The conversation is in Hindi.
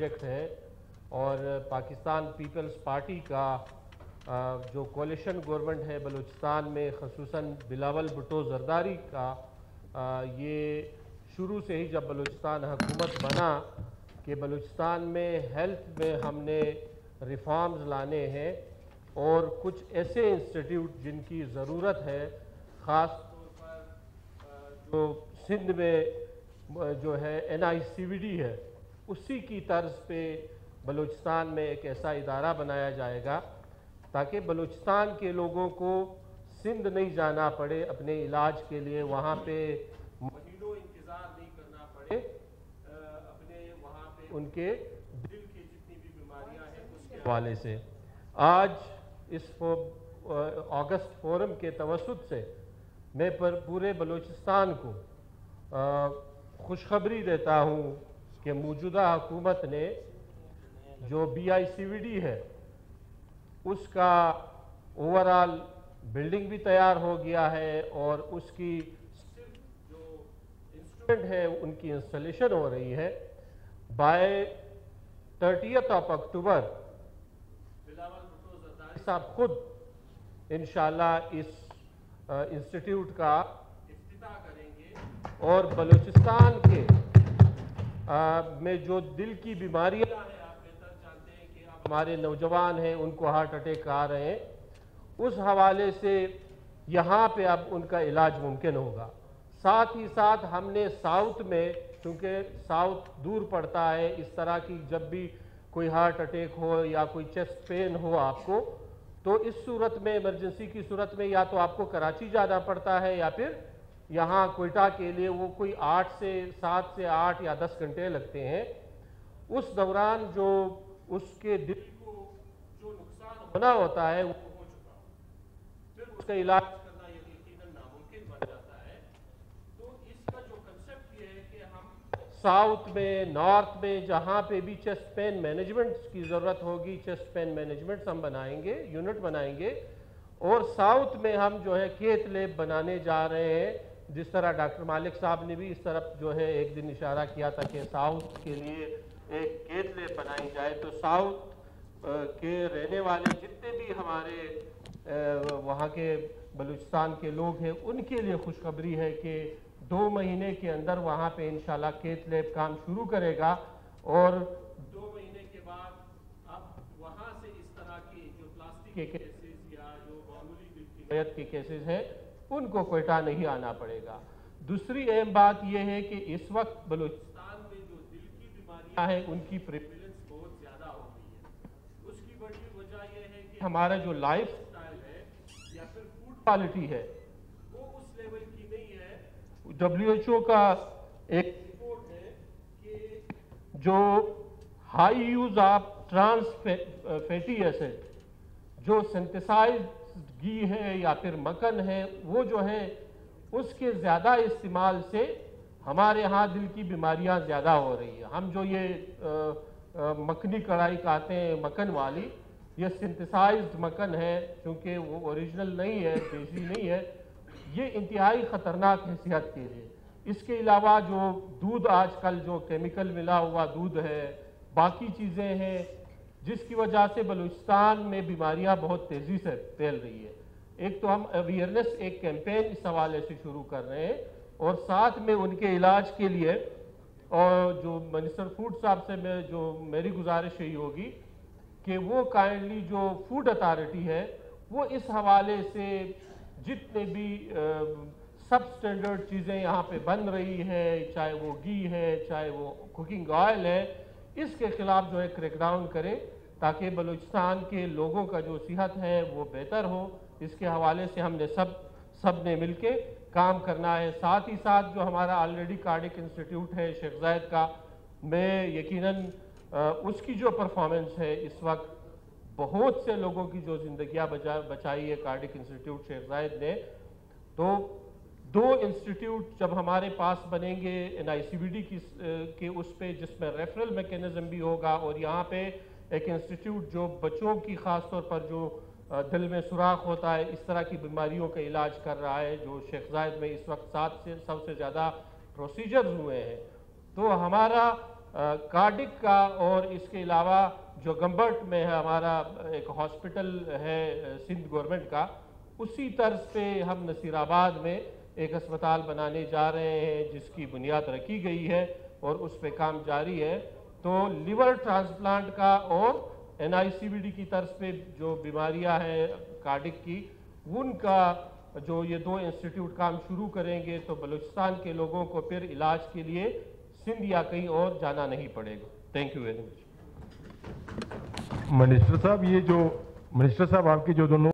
प्रोजेक्ट है और पाकिस्तान पीपल्स पार्टी का जो कोalition गवर्नमेंट है बलूचिस्तान में, ख़ुसूसन बिलावल भुट्टो जरदारी का, ये शुरू से ही जब बलूचिस्तान हुकूमत बना कि बलूचिस्तान में हेल्थ में हमने रिफॉर्म्स लाने हैं और कुछ ऐसे इंस्टीट्यूट जिनकी ज़रूरत है, ख़ास तौर पर जो सिंध में जो है NICVD है, उसी की तर्ज पे बलूचिस्तान में एक ऐसा इदारा बनाया जाएगा ताकि बलूचिस्तान के लोगों को सिंध नहीं जाना पड़े अपने इलाज के लिए, वहाँ पे महीनों इंतज़ार नहीं करना पड़े, अपने वहाँ पे उनके दिल की जितनी भी बीमारियाँ हैं उसके हवाले से। आज इस अगस्त फोरम के तवस्सुत से मैं पूरे बलूचिस्तान को खुशखबरी देता हूँ कि मौजूदा हुकूमत ने जो BICVD है उसका ओवरऑल बिल्डिंग भी तैयार हो गया है और उसकी जो इंस्ट्रूमेंट है उनकी इंस्टॉलेशन हो रही है। By 30th of October Bilawal Bhutto Zardari साहब खुद इंशाल्लाह इस इंस्टीट्यूट का इफ्तिताह करेंगे और बलूचिस्तान के में जो दिल की बीमारियां हैं, आप बेहतर जानते हैं कि आप हमारे नौजवान हैं उनको हार्ट अटैक आ रहे हैं, उस हवाले से यहाँ पे अब उनका इलाज मुमकिन होगा। साथ ही साथ हमने साउथ में, क्योंकि साउथ दूर पड़ता है, इस तरह की जब भी कोई हार्ट अटैक हो या कोई चेस्ट पेन हो आपको, तो इस सूरत में, इमरजेंसी की सूरत में, या तो आपको कराची जाना पड़ता है या फिर यहाँ कोयटा के लिए वो कोई 7 से 8 या 10 घंटे लगते हैं। उस दौरान जो उसके दिल को जो नुकसान होना होता है वो हो चुका हो, फिर उसका इलाज करना यकीनन नामुमकिन बन जाता है। तो इसका जो कंसेप्ट ये है कि हम साउथ में, नॉर्थ में जहाँ पे भी चेस्ट पेन मैनेजमेंट की ज़रूरत होगी, चेस्ट पेन मैनेजमेंट हम बनाएंगे, यूनिट बनाएंगे। और साउथ में हम जो है केथ लैब बनाने जा रहे हैं, जिस तरह डॉक्टर मालिक साहब ने भी इस तरफ जो है एक दिन इशारा किया था कि साउथ के लिए एक केथ लैब बनाई जाए। तो साउथ के रहने वाले जितने भी हमारे वहाँ के बलूचिस्तान के लोग हैं उनके लिए खुशखबरी है कि 2 महीने के अंदर वहाँ पे इंशाल्लाह केथ लैब काम शुरू करेगा और 2 महीने के बाद अब वहाँ से इस तरह की जो प्लास्टिक के केसेस या जो मामूली दिल की मयत के केसेस हैं उनको कोयटा नहीं आना पड़ेगा। दूसरी अहम बात यह है कि इस वक्त बलूचिस्तान में जो दिल की बीमारियां हैं उनकी प्रेवलेंस बहुत ज़्यादा हो गई है। उसकी बड़ी वजह यह है कि हमारा जो लाइफ स्टाइल है या फिर फूड क्वालिटी है वो उस लेवल की नहीं है। WHO का एक रिपोर्ट है कि जो high use of trans fatty acid, जो सिंथेसाइज्ड घी है या फिर मक्खन है, वो जो है उसके ज़्यादा इस्तेमाल से हमारे यहाँ दिल की बीमारियाँ ज़्यादा हो रही है। हम जो ये मखनी कढ़ाई खाते हैं मक्खन वाली, ये सिंथेसाइज्ड मक्खन है, क्योंकि वो ओरिजिनल नहीं है, देसी नहीं है, ये इंतहाई ख़तरनाक है सेहत के लिए। इसके अलावा जो दूध आजकल जो केमिकल मिला हुआ दूध है, बाकी चीज़ें हैं, जिसकी वजह से बलूचिस्तान में बीमारियां बहुत तेज़ी से फैल रही है। एक तो हम अवेयरनेस एक कैंपेन इस हवाले से शुरू कर रहे हैं और साथ में उनके इलाज के लिए, और जो मिनिस्टर फूड साहब से मैं जो मेरी गुजारिश यही होगी कि वो काइंडली जो फूड अथॉरिटी है वो इस हवाले से जितने भी सब स्टैंडर्ड चीज़ें यहाँ पे बन रही है, चाहे वो घी है, चाहे वो कुकिंग ऑयल है, इसके खिलाफ जो है क्रैकडाउन करें ताकि बलूचिस्तान के लोगों का जो सेहत है वो बेहतर हो। इसके हवाले से हमने सब ने मिलके काम करना है। साथ ही साथ जो हमारा ऑलरेडी कार्डिक इंस्टीट्यूट है शेख जायद का, मैं यकीनन उसकी जो परफॉर्मेंस है इस वक्त बहुत से लोगों की जो ज़िंदगियाँ बचाई है कार्डिक इंस्टीट्यूट शेख जायद ने। तो 2 इंस्टीट्यूट जब हमारे पास बनेंगे NICVD के उस पे, जिसमें रेफरल मैकेनिज्म भी होगा, और यहाँ पे एक इंस्टीट्यूट जो बच्चों की ख़ास तौर पर जो दिल में सुराख होता है, इस तरह की बीमारियों का इलाज कर रहा है, जो शेख जायद में इस वक्त 7 से सबसे ज़्यादा प्रोसीजर्स हुए हैं। तो हमारा कार्डिक का और इसके अलावा जो गंबर्ट में है हमारा एक हॉस्पिटल है सिंध गवर्नमेंट का, उसी तर्ज पे हम नसीराबाद में एक अस्पताल बनाने जा रहे हैं जिसकी बुनियाद रखी गई है और उस पे काम जारी है। तो लिवर ट्रांसप्लांट का और NICVD की तर्ज पे जो बीमारियां हैं कार्डिक की, उनका जो ये 2 इंस्टीट्यूट काम शुरू करेंगे तो बलूचिस्तान के लोगों को फिर इलाज के लिए सिंध या कहीं और जाना नहीं पड़ेगा। Thank you very much. Minister साहब, मिनिस्टर साहब आपके जो दोनों